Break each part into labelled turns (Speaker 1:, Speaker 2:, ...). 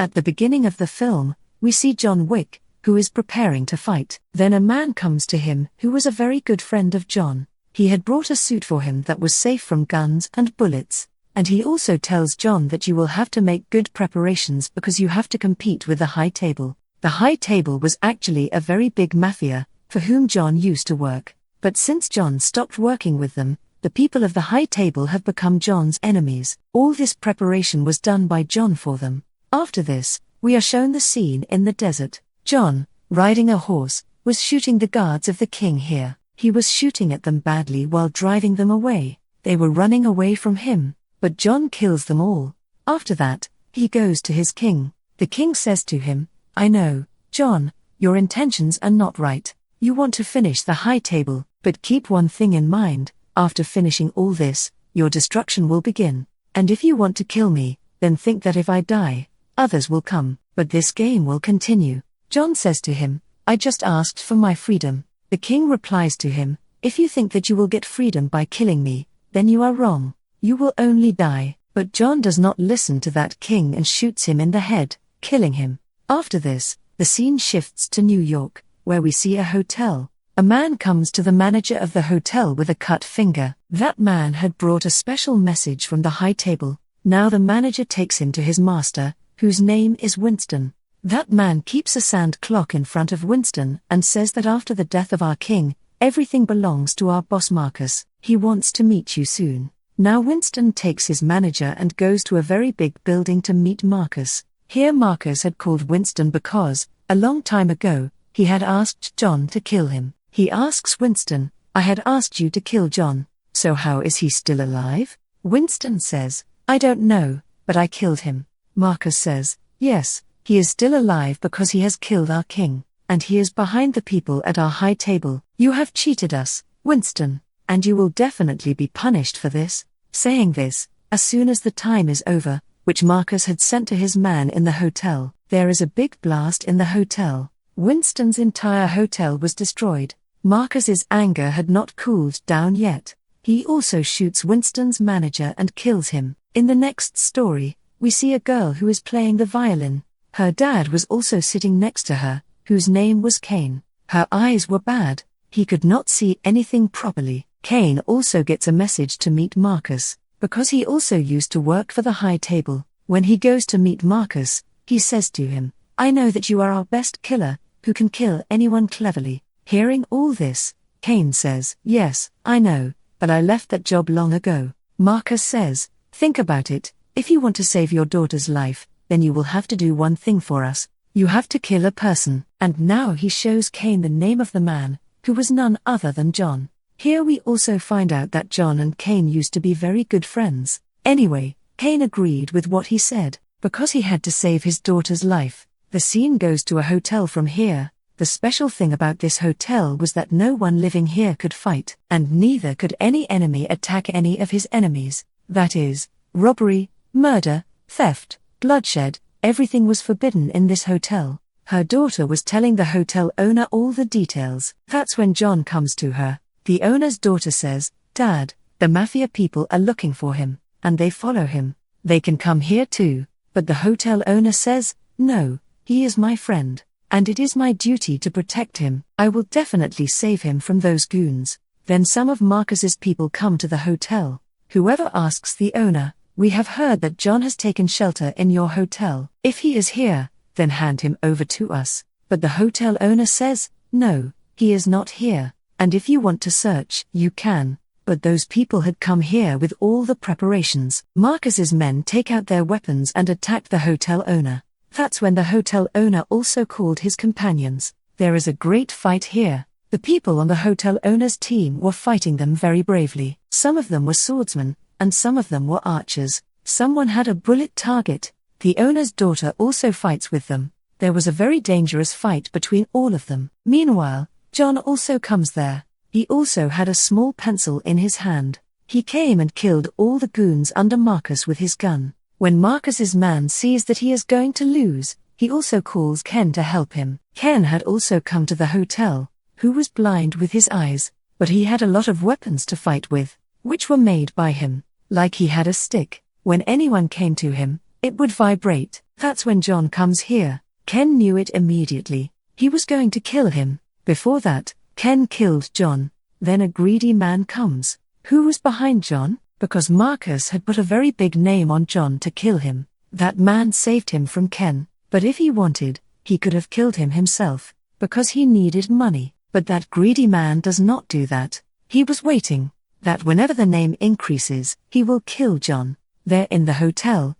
Speaker 1: At the beginning of the film, we see John Wick, who is preparing to fight. Then a man comes to him who was a very good friend of John. He had brought a suit for him that was safe from guns and bullets. And he also tells John that you will have to make good preparations because you have to compete with the High Table. The High Table was actually a very big mafia, for whom John used to work. But since John stopped working with them, the people of the High Table have become John's enemies. All this preparation was done by John for them. After this, we are shown the scene in the desert. John, riding a horse, was shooting the guards of the king here. He was shooting at them badly while driving them away. They were running away from him, but John kills them all. After that, he goes to his king. The king says to him, "I know, John, your intentions are not right. You want to finish the High Table, but keep one thing in mind. After finishing all this, your destruction will begin. And if you want to kill me, then think that if I die, others will come, but this game will continue." John says to him, "I just asked for my freedom." The king replies to him, "If you think that you will get freedom by killing me, then you are wrong. You will only die." But John does not listen to that king and shoots him in the head, killing him. After this, the scene shifts to New York, where we see a hotel. A man comes to the manager of the hotel with a cut finger. That man had brought a special message from the High Table. Now the manager takes him to his master, whose name is Winston. That man keeps a sand clock in front of Winston and says that after the death of our king, everything belongs to our boss Marcus. He wants to meet you soon. Now Winston takes his manager and goes to a very big building to meet Marcus. Here Marcus had called Winston because, a long time ago, he had asked John to kill him. He asks Winston, "I had asked you to kill John, so how is he still alive?" Winston says, "I don't know, but I killed him." Marcus says, "Yes, he is still alive because he has killed our king, and he is behind the people at our High Table. You have cheated us, Winston, and you will definitely be punished for this." Saying this, as soon as the time is over, which Marcus had sent to his man in the hotel, there is a big blast in the hotel. Winston's entire hotel was destroyed. Marcus's anger had not cooled down yet. He also shoots Winston's manager and kills him. In the next story, we see a girl who is playing the violin. Her dad was also sitting next to her, whose name was Kane. Her eyes were bad. He could not see anything properly. Kane also gets a message to meet Marcus, because he also used to work for the High Table. When he goes to meet Marcus, he says to him, "I know that you are our best killer, who can kill anyone cleverly." Hearing all this, Kane says, "Yes, I know, but I left that job long ago." Marcus says, "Think about it, if you want to save your daughter's life, then you will have to do one thing for us. You have to kill a person." And now he shows Kane the name of the man, who was none other than John. Here we also find out that John and Kane used to be very good friends. Anyway, Kane agreed with what he said, because he had to save his daughter's life. The scene goes to a hotel from here. The special thing about this hotel was that no one living here could fight, and neither could any enemy attack any of his enemies. That is, robbery, murder, theft, bloodshed, everything was forbidden in this hotel. Her daughter was telling the hotel owner all the details. That's when John comes to her. The owner's daughter says, "Dad, the mafia people are looking for him, and they follow him. They can come here too." But the hotel owner says, "No, he is my friend, and it is my duty to protect him. I will definitely save him from those goons." Then some of Marcus's people come to the hotel. Whoever asks the owner, "We have heard that John has taken shelter in your hotel. If he is here, then hand him over to us." But the hotel owner says, "No, he is not here, and if you want to search, you can." But those people had come here with all the preparations. Marcus's men take out their weapons and attack the hotel owner. That's when the hotel owner also called his companions. There is a great fight here. The people on the hotel owner's team were fighting them very bravely. Some of them were swordsmen, and some of them were archers. Someone had a bullet target. The owner's daughter also fights with them. There was a very dangerous fight between all of them. Meanwhile, John also comes there. He also had a small pencil in his hand. He came and killed all the goons under Marcus with his gun. When Marcus's man sees that he is going to lose, he also calls Ken to help him. Ken had also come to the hotel, who was blind with his eyes, but he had a lot of weapons to fight with, which were made by him, like he had a stick. When anyone came to him, it would vibrate. That's when John comes here. Ken knew it immediately. He was going to kill him. Before that, Ken killed John. Then a greedy man comes. Who was behind John? Because Marcus had put a very big name on John to kill him. That man saved him from Ken. But if he wanted, he could have killed him himself. Because he needed money. But that greedy man does not do that. He was waiting. That whenever the name increases, he will kill John. There in the hotel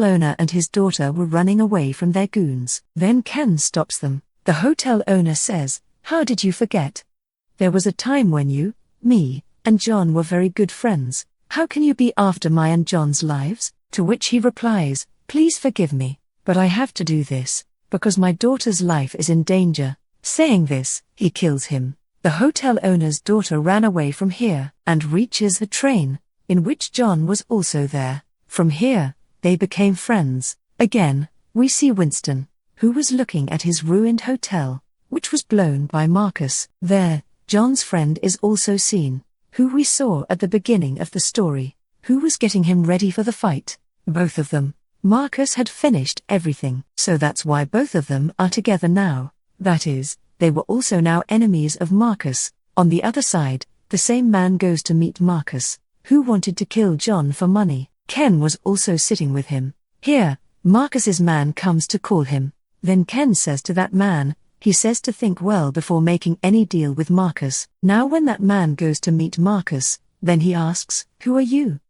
Speaker 1: owner and his daughter were running away from their goons. Then Ken stops them. The hotel owner says, "How did you forget? There was a time when you, me, and John were very good friends. How can you be after my and John's lives?" To which he replies, "Please forgive me, but I have to do this, because my daughter's life is in danger." Saying this, he kills him. The hotel owner's daughter ran away from here, and reaches a train, in which John was also there. From here, they became friends. Again, we see Winston, who was looking at his ruined hotel, which was blown by Marcus. There, John's friend is also seen, who we saw at the beginning of the story, who was getting him ready for the fight. Both of them. Marcus had finished everything, so that's why both of them are together now. That is, they were also now enemies of Marcus. On the other side, the same man goes to meet Marcus, who wanted to kill John for money. Ken was also sitting with him. Here, Marcus's man comes to call him. Then Ken says to that man, he says to think well before making any deal with Marcus. Now when that man goes to meet Marcus, then he asks, "Who are you?"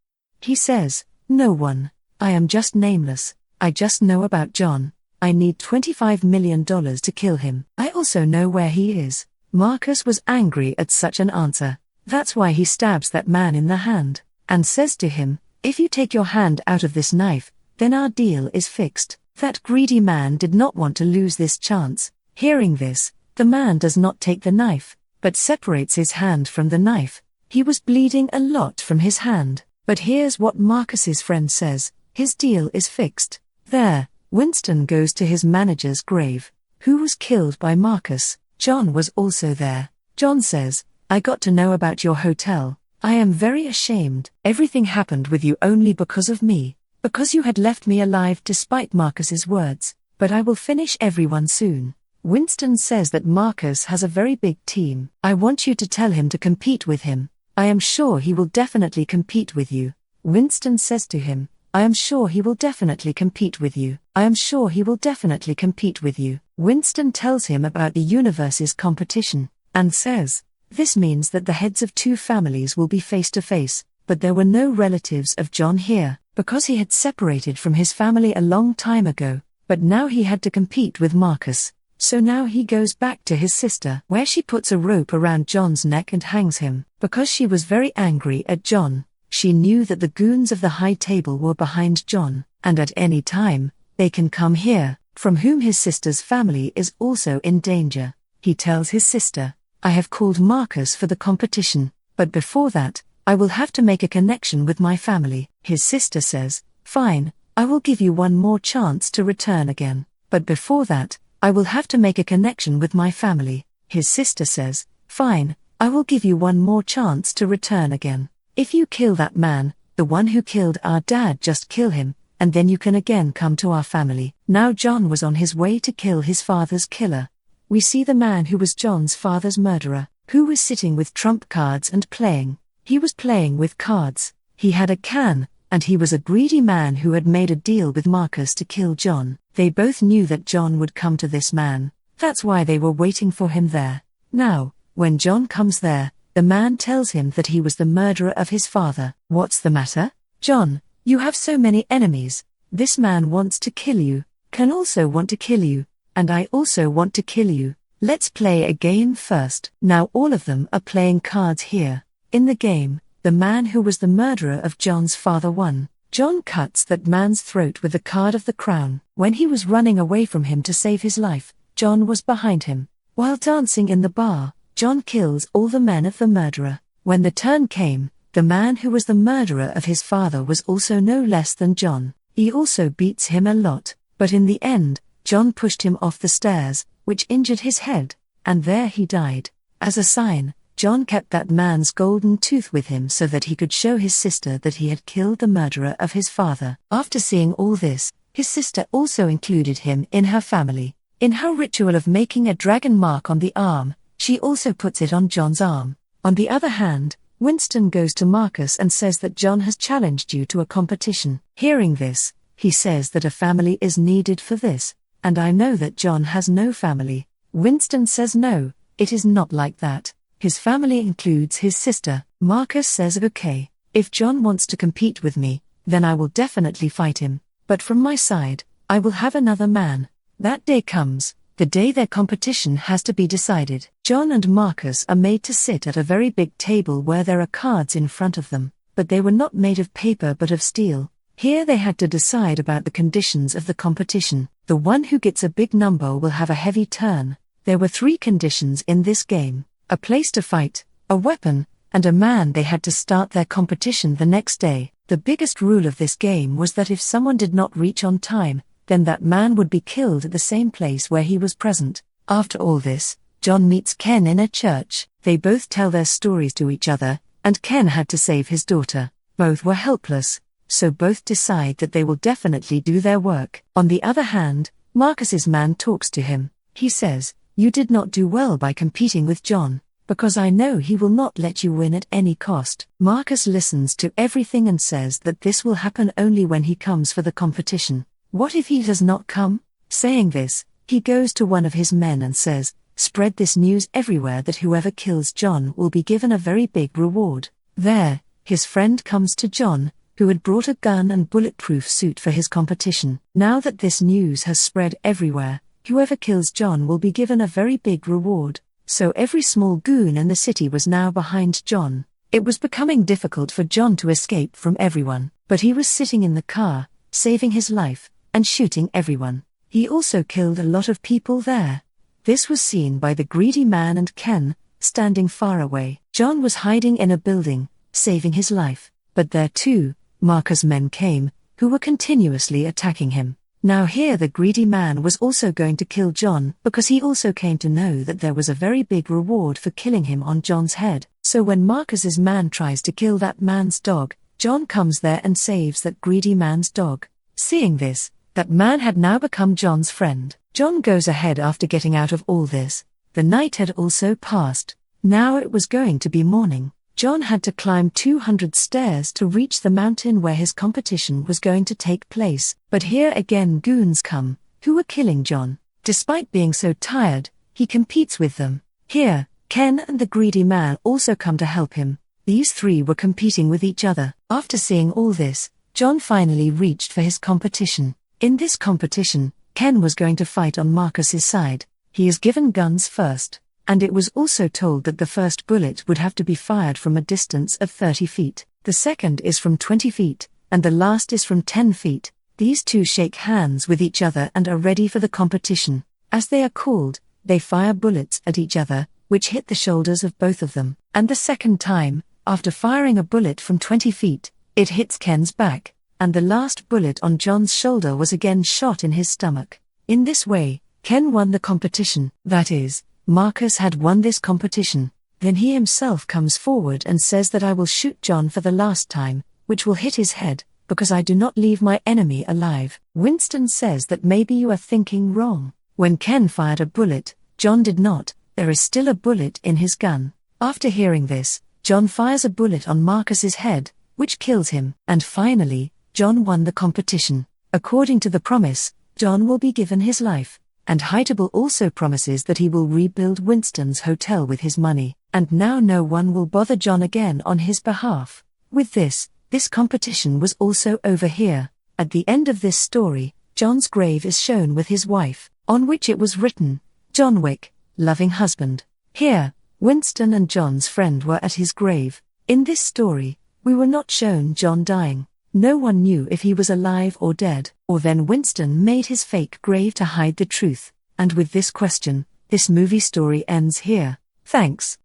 Speaker 1: He says, "No one. I am just nameless. I just know about John. I need $25 million to kill him. I also know where he is." Marcus was angry at such an answer. That's why he stabs that man in the hand, and says to him, "If you take your hand out of this knife, then our deal is fixed." That greedy man did not want to lose this chance. Hearing this, the man does not take the knife, but separates his hand from the knife. He was bleeding a lot from his hand. But here's what Marcus's friend says, his deal is fixed. There, Winston goes to his manager's grave, who was killed by Marcus. John was also there. John says, "I got to know about your hotel. I am very ashamed. Everything happened with you only because of me, because you had left me alive despite Marcus's words, but I will finish everyone soon." Winston says that Marcus has a very big team. "I want you to tell him to compete with him. I am sure he will definitely compete with you." Winston says to him, "I am sure he will definitely compete with you. I am sure he will definitely compete with you." Winston tells him about the universe's competition, and says, "This means that the heads of two families will be face to face, but there were no relatives of John here, because he had separated from his family a long time ago, but now he had to compete with Marcus. So now he goes back to his sister, where she puts a rope around John's neck and hangs him, because she was very angry at John. She knew that the goons of the high table were behind John, and at any time, they can come here, from whom his sister's family is also in danger. He tells his sister, "I have called Marcus for the competition, but before that, I will have to make a connection with my family." His sister says, "Fine, I will give you one more chance to return again, but before that, I will have to make a connection with my family." His sister says, "Fine, I will give you one more chance to return again. If you kill that man, the one who killed our dad, just kill him, and then you can again come to our family." Now John was on his way to kill his father's killer. We see the man who was John's father's murderer, who was sitting with trump cards and playing. He was playing with cards. He had a can, and he was a greedy man who had made a deal with Marcus to kill John. They both knew that John would come to this man. That's why they were waiting for him there. Now, when John comes there, the man tells him that he was the murderer of his father. "What's the matter, John? You have so many enemies. This man wants to kill you, can also want to kill you, and I also want to kill you. Let's play a game first." Now all of them are playing cards here. In the game, the man who was the murderer of John's father won. John cuts that man's throat with the card of the crown. When he was running away from him to save his life, John was behind him. While dancing in the bar, John kills all the men of the murderer. When the turn came, the man who was the murderer of his father was also no less than John. He also beats him a lot, but in the end, John pushed him off the stairs, which injured his head, and there he died. As a sign, John kept that man's golden tooth with him so that he could show his sister that he had killed the murderer of his father. After seeing all this, his sister also included him in her family. In her ritual of making a dragon mark on the arm, she also puts it on John's arm. On the other hand, Winston goes to Marcus and says that John has challenged you to a competition. Hearing this, he says that a family is needed for this, and I know that John has no family. Winston says no, it is not like that. His family includes his sister. Marcus says okay, if John wants to compete with me, then I will definitely fight him, but from my side, I will have another man. That day comes, the day their competition has to be decided. John and Marcus are made to sit at a very big table where there are cards in front of them, but they were not made of paper but of steel. Here they had to decide about the conditions of the competition. The one who gets a big number will have a heavy turn. There were 3 conditions in this game: a place to fight, a weapon, and a man. They had to start their competition the next day. The biggest rule of this game was that if someone did not reach on time, then that man would be killed at the same place where he was present. After all this, John meets Ken in a church. They both tell their stories to each other, and Ken had to save his daughter. Both were helpless, so both decide that they will definitely do their work. On the other hand, Marcus's man talks to him. He says, "You did not do well by competing with John, because I know he will not let you win at any cost." Marcus listens to everything and says that this will happen only when he comes for the competition. What if he does not come? Saying this, he goes to one of his men and says, "Spread this news everywhere that whoever kills John will be given a very big reward." There, his friend comes to John, who had brought a gun and bulletproof suit for his competition. Now that this news has spread everywhere, whoever kills John will be given a very big reward. So every small goon in the city was now behind John. It was becoming difficult for John to escape from everyone, but he was sitting in the car, saving his life, and shooting everyone. He also killed a lot of people there. This was seen by the greedy man and Ken, standing far away. John was hiding in a building, saving his life, but there too, Marcus' men came, who were continuously attacking him. Now here the greedy man was also going to kill John because he also came to know that there was a very big reward for killing him on John's head. So when Marcus's man tries to kill that man's dog, John comes there and saves that greedy man's dog. Seeing this, that man had now become John's friend. John goes ahead after getting out of all this. The night had also passed. Now it was going to be morning. John had to climb 200 stairs to reach the mountain where his competition was going to take place. But here again goons come, who were killing John. Despite being so tired, he competes with them. Here, Ken and the greedy man also come to help him. These 3 were competing with each other. After seeing all this, John finally reached for his competition. In this competition, Ken was going to fight on Marcus's side. He is given guns first, and it was also told that the first bullet would have to be fired from a distance of 30 feet. The second is from 20 feet, and the last is from 10 feet. These 2 shake hands with each other and are ready for the competition. As they are called, they fire bullets at each other, which hit the shoulders of both of them. And the second time, after firing a bullet from 20 feet, it hits Ken's back, and the last bullet on John's shoulder was again shot in his stomach. In this way, Ken won the competition. That is, Marcus had won this competition. Then he himself comes forward and says that I will shoot John for the last time, which will hit his head, because I do not leave my enemy alive. Winston says that maybe you are thinking wrong. When Ken fired a bullet, John did not. There is still a bullet in his gun. After hearing this, John fires a bullet on Marcus's head, which kills him. And finally, John won the competition. According to the promise, John will be given his life, and Heitable also promises that he will rebuild Winston's hotel with his money, and now no one will bother John again on his behalf. With this competition was also over here. At the end of this story, John's grave is shown with his wife, on which it was written, "John Wick, loving husband." Here, Winston and John's friend were at his grave. In this story, we were not shown John dying. No one knew if he was alive or dead, or then Winston made his fake grave to hide the truth. And with this question, this movie story ends here. Thanks.